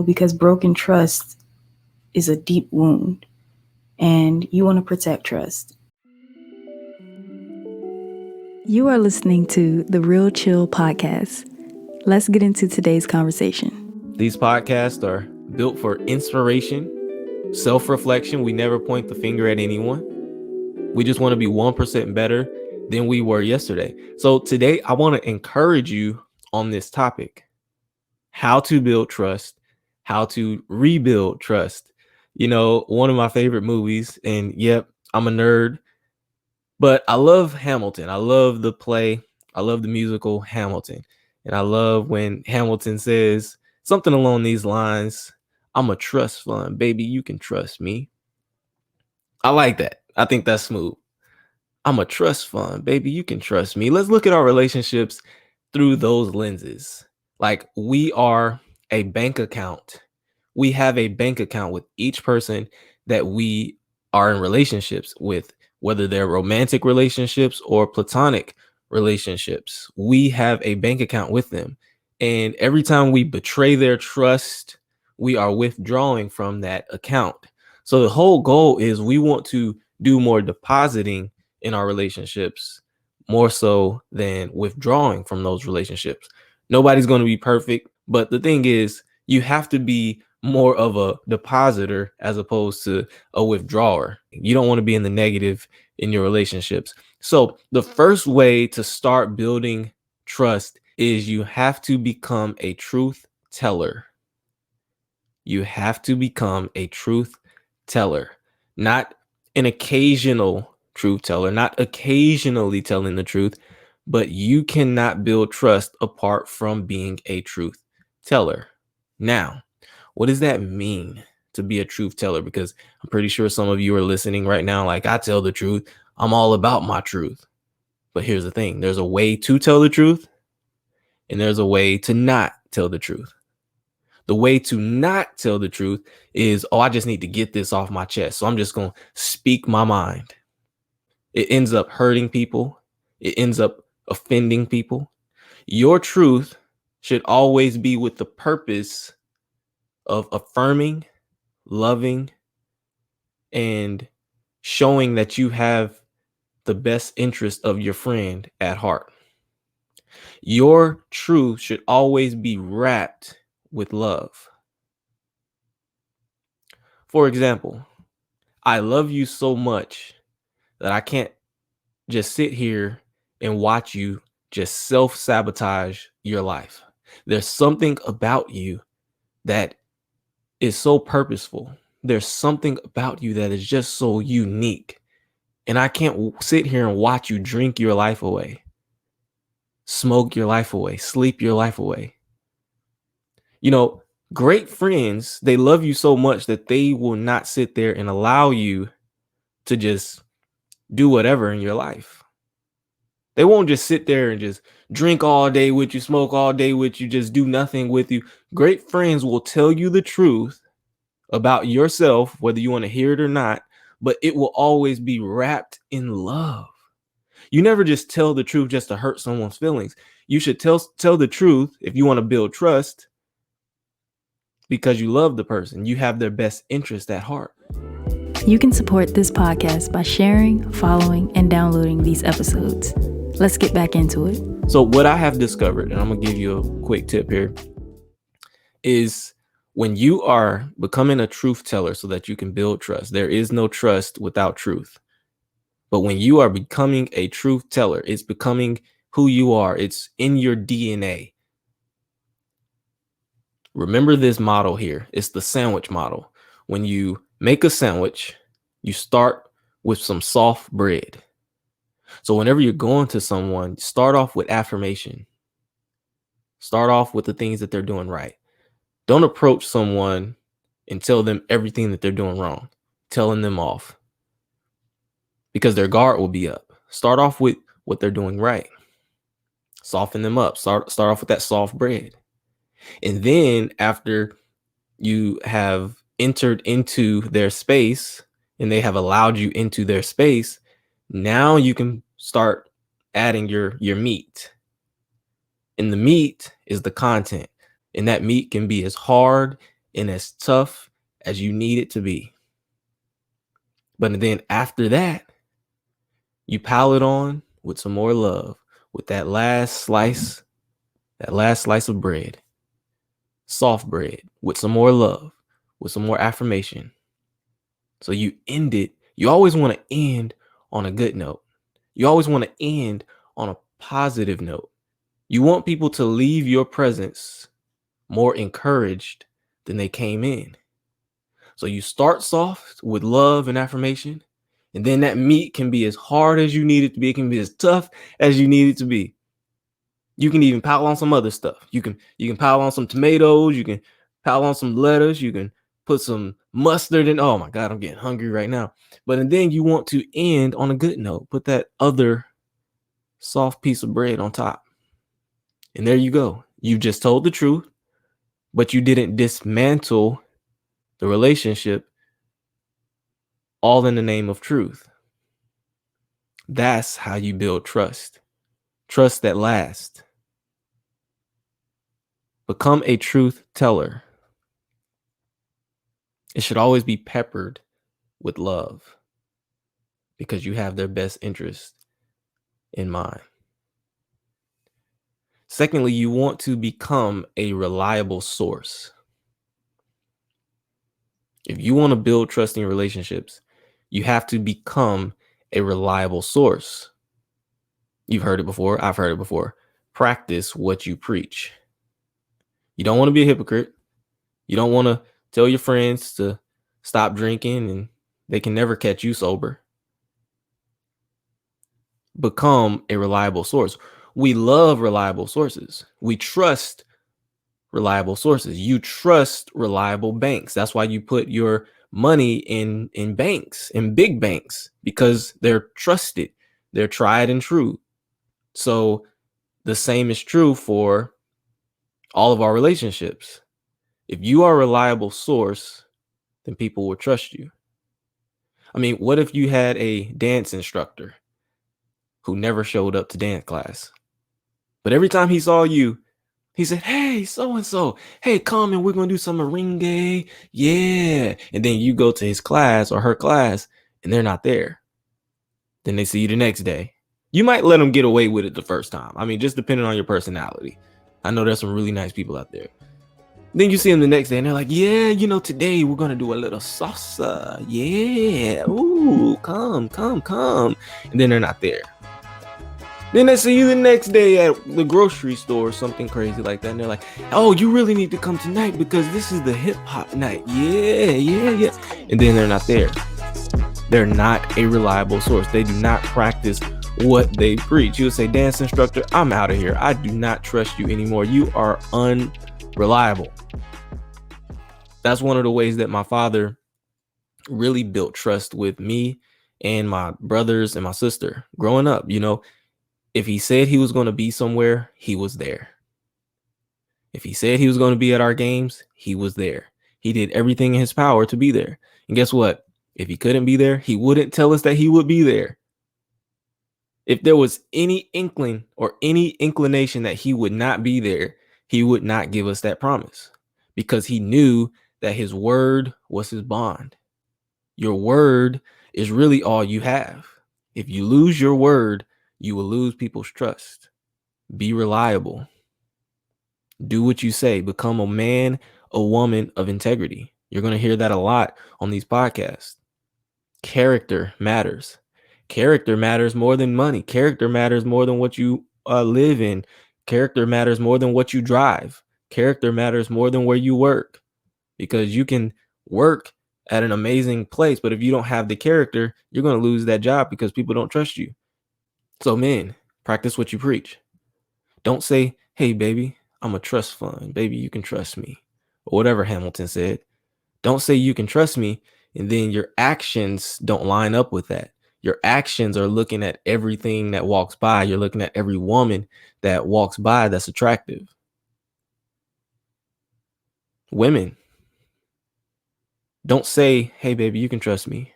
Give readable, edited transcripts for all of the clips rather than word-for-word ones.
because broken trust is a deep wound, and you want to protect trust. You are listening to the Real Chill Podcast. Let's get into today's conversation. These podcasts are built for inspiration, self-reflection. We never point the finger at anyone. We just want to be 1% better than we were yesterday. So today I want to encourage you on this topic: how to build trust, how to rebuild trust. You know, one of my favorite movies, and yep, I'm a nerd, but I love Hamilton. I love the play. I love the musical Hamilton. And I love when Hamilton says something along these lines: I'm a trust fund, baby. You can trust me. I like that. I think that's smooth. I'm a trust fund, baby. You can trust me. Let's look at our relationships through those lenses. Like, we are a bank account. We have a bank account with each person that we are in relationships with, whether they're romantic relationships or platonic relationships. We have a bank account with them. And every time we betray their trust, we are withdrawing from that account. So the whole goal is we want to do more depositing in our relationships, more so than withdrawing from those relationships. Nobody's going to be perfect, but the thing is, you have to be more of a depositor as opposed to a withdrawer. You don't want to be in the negative in your relationships. So the first way to start building trust is you have to become a truth teller. You have to become a truth teller, not an occasional truth teller, not occasionally telling the truth, but you cannot build trust apart from being a truth teller. Now, what does that mean to be a truth teller? Because I'm pretty sure some of you are listening right now like, I tell the truth. I'm all about my truth. But here's the thing: there's a way to tell the truth, and there's a way to not tell the truth. The way to not tell the truth is, I just need to get this off my chest, so I'm just going to speak my mind. It ends up hurting people. It ends up offending people. Your truth should always be with the purpose of affirming, loving, and showing that you have the best interest of your friend at heart. Your truth should always be wrapped with love. For example, I love you so much that I can't just sit here and watch you just self-sabotage your life. There's something about you that is so purposeful. There's something about you that is just so unique. And I can't sit here and watch you drink your life away, smoke your life away, sleep your life away. You know, great friends, they love you so much that they will not sit there and allow you to just do whatever in your life. They won't just sit there and just drink all day with you, smoke all day with you, just do nothing with you. Great friends will tell you the truth about yourself, whether you want to hear it or not, but it will always be wrapped in love. You never just tell the truth just to hurt someone's feelings. You should tell the truth if you want to build trust, because you love the person. You have their best interest at heart. You can support this podcast by sharing, following, and downloading these episodes. Let's get back into it. So what I have discovered, and I'm going to give you a quick tip here, is when you are becoming a truth teller so that you can build trust, there is no trust without truth. But when you are becoming a truth teller, it's becoming who you are. It's in your DNA. Remember this model here. It's the sandwich model. When you make a sandwich, you start with some soft bread. So whenever you're going to someone, start off with affirmation. Start off with the things that they're doing right. Don't approach someone and tell them everything that they're doing wrong, telling them off, because their guard will be up. Start off with what they're doing right. Soften them up. Start off with that soft bread. And then after you have entered into their space and they have allowed you into their space, now you can start adding your meat. And the meat is the content. And that meat can be as hard and as tough as you need it to be. But then after that, you pile it on with some more love, with that last slice of bread, soft bread, with some more love, with some more affirmation. So you end it. You always want to end on a good note. You always want to end on a positive note. You want people to leave your presence more encouraged than they came in. So you start soft with love and affirmation, and then that meat can be as hard as you need it to be. It can be as tough as you need it to be. You can even pile on some other stuff. You can pile on some tomatoes. You can pile on some lettuce. You can put some mustard in. Oh my God, I'm getting hungry right now. But then you want to end on a good note. Put that other soft piece of bread on top. And there you go. You just told the truth, but you didn't dismantle the relationship, all in the name of truth. That's how you build trust. Trust that lasts. Become a truth teller. It should always be peppered with love because you have their best interest in mind. Secondly, you want to become a reliable source. If you want to build trusting relationships, you have to become a reliable source. You've heard it before. I've heard it before. Practice what you preach. You don't want to be a hypocrite. You don't want to tell your friends to stop drinking and they can never catch you sober. Become a reliable source. We love reliable sources. We trust reliable sources. You trust reliable banks. That's why you put your money in banks, in big banks, because they're trusted. They're tried and true. So the same is true for all of our relationships. If you are a reliable source, then people will trust you. I mean, what if you had a dance instructor who never showed up to dance class, but every time he saw you, he said, "Hey, so-and-so, hey, come and we're going to do some merengue." Yeah. And then you go to his class or her class and they're not there. Then they see you the next day. You might let them get away with it the first time. I mean, just depending on your personality. I know there's some really nice people out there. Then you see them the next day and they're like, "Yeah, today we're going to do a little salsa. Yeah. Ooh, come. And then they're not there. Then they see you the next day at the grocery store or something crazy like that. And they're like, "Oh, you really need to come tonight because this is the hip hop night." Yeah. And then they're not there. They're not a reliable source. They do not practice what they preach. You would say, "Dance instructor, I'm out of here. I do not trust you anymore. You are unreliable." That's one of the ways that my father really built trust with me and my brothers and my sister growing up. If he said he was going to be somewhere, he was there. If he said he was going to be at our games, he was there. He did everything in his power to be there. And guess what? If he couldn't be there, he wouldn't tell us that he would be there. If there was any inkling or any inclination that he would not be there, he would not give us that promise because he knew that his word was his bond. Your word is really all you have. If you lose your word, you will lose people's trust. Be reliable. Do what you say. Become a man, a woman of integrity. You're going to hear that a lot on these podcasts. Character matters. Character matters more than money. Character matters more than what you live in. Character matters more than what you drive. Character matters more than where you work, because you can work at an amazing place, but if you don't have the character, you're going to lose that job because people don't trust you. So men, practice what you preach. Don't say, "Hey, baby, I'm a trust fund. Baby, you can trust me," or whatever Hamilton said. Don't say you can trust me, and then your actions don't line up with that. Your actions are looking at everything that walks by. You're looking at every woman that walks by that's attractive. Women, don't say, "Hey, baby, you can trust me."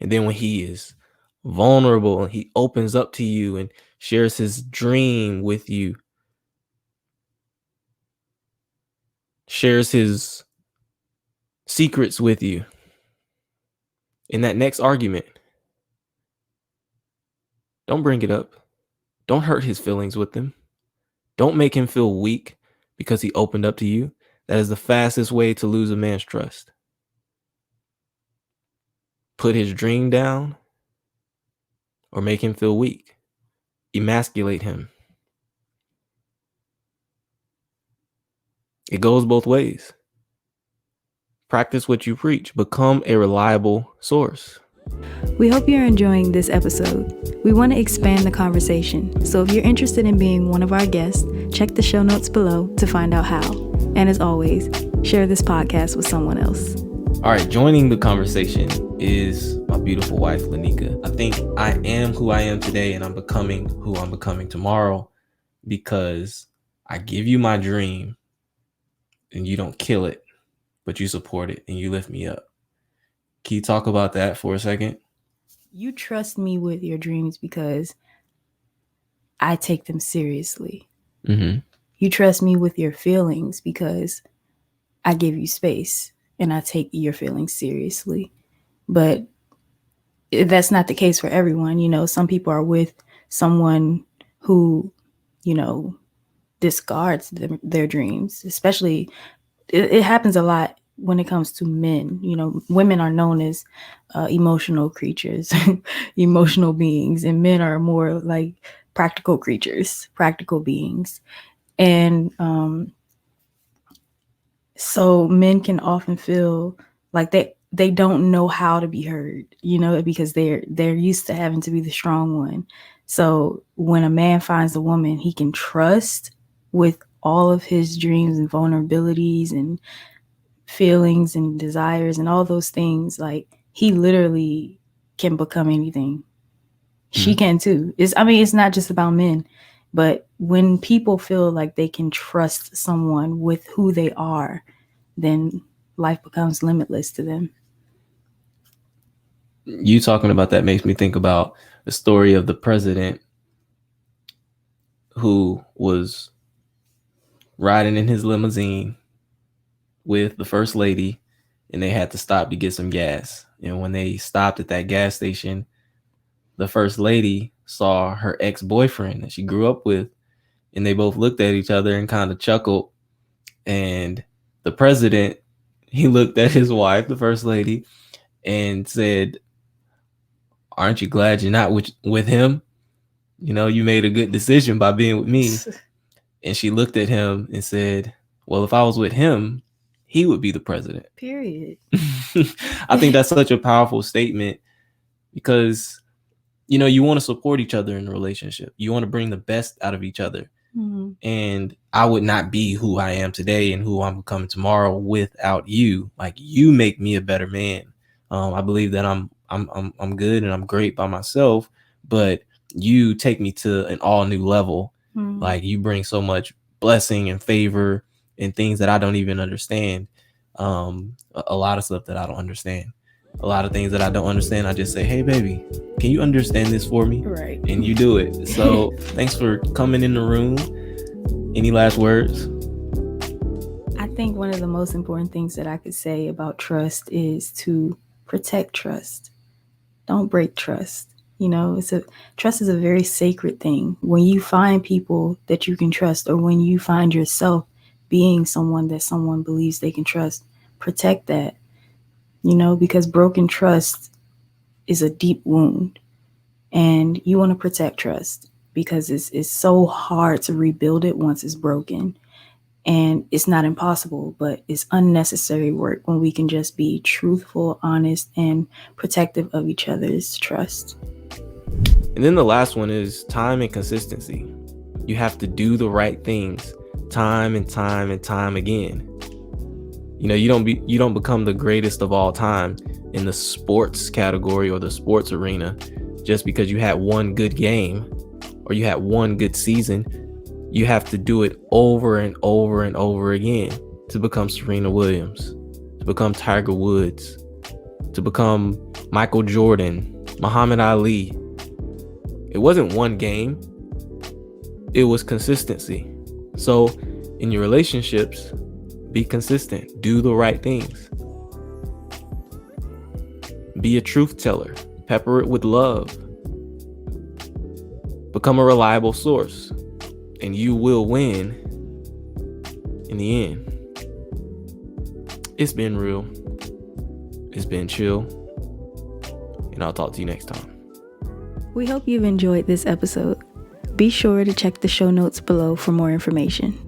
And then when he is vulnerable and he opens up to you and shares his dream with you, shares his secrets with you in that next argument, don't bring it up. Don't hurt his feelings with them. Don't make him feel weak because he opened up to you. That is the fastest way to lose a man's trust. Put his dream down or make him feel weak. Emasculate him. It goes both ways. Practice what you preach. Become a reliable source. We hope you're enjoying this episode. We want to expand the conversation, so if you're interested in being one of our guests, check the show notes below to find out how. And as always, share this podcast with someone else. All right, joining the conversation is my beautiful wife, Lanicca. I think I am who I am today, and I'm becoming who I'm becoming tomorrow because I give you my dream and you don't kill it, but you support it and you lift me up. Can you talk about that for a second? You trust me with your dreams because I take them seriously. Mm-hmm. You trust me with your feelings because I give you space and I take your feelings seriously. But that's not the case for everyone. You know, some people are with someone who, you know, discards their dreams, especially it happens a lot when it comes to men. You know, women are known as emotional creatures, emotional beings, and men are more like practical creatures, practical beings. And so men can often feel like they don't know how to be heard, you know, because they're used to having to be the strong one. So when a man finds a woman he can trust with all of his dreams and vulnerabilities and feelings and desires and all those things, like he literally can become anything. She can too. It's not just about men, but when people feel like they can trust someone with who they are, then life becomes limitless to them. You talking about that makes me think about the story of the president who was riding in his limousine with the first lady, and they had to stop to get some gas. And when they stopped at that gas station, the first lady saw her ex-boyfriend that she grew up with, and they both looked at each other and kind of chuckled. And the president, he looked at his wife, the first lady, and said, "Aren't you glad you're not with him? You know, you made a good decision by being with me." And she looked at him and said, "Well, if I was with him, he would be the president." Period. I think that's such a powerful statement because, you know, you want to support each other in a relationship. You want to bring the best out of each other. Mm-hmm. And I would not be who I am today and who I'm becoming tomorrow without you. Like, you make me a better man. I believe that I'm good and I'm great by myself, but you take me to an all new level. Mm-hmm. Like, you bring so much blessing and favor and things that I don't even understand. A lot of stuff that I don't understand. A lot of things that I don't understand, I just say, "Hey, baby, can you understand this for me?" Right. And you do it. So thanks for coming in the room. Any last words? I think one of the most important things that I could say about trust is to protect trust. Don't break trust. You know, trust is a very sacred thing. When you find people that you can trust, or when you find yourself being someone that someone believes they can trust, protect that. You know, because broken trust is a deep wound, and you want to protect trust because it's so hard to rebuild it once it's broken. And it's not impossible, but it's unnecessary work when we can just be truthful, honest, and protective of each other's trust. And then the last one is time and consistency. You have to do the right things time and time and time again. You know, you don't become the greatest of all time in the sports category or the sports arena just because you had one good game or you had one good season. You have to do it over and over and over again to become Serena Williams, to become Tiger Woods, to become Michael Jordan, Muhammad Ali. It wasn't one game. It was consistency. So in your relationships, be consistent. Do the right things. Be a truth teller. Pepper it with love. Become a reliable source, and you will win in the end. It's been real. It's been chill. And I'll talk to you next time. We hope you've enjoyed this episode. Be sure to check the show notes below for more information.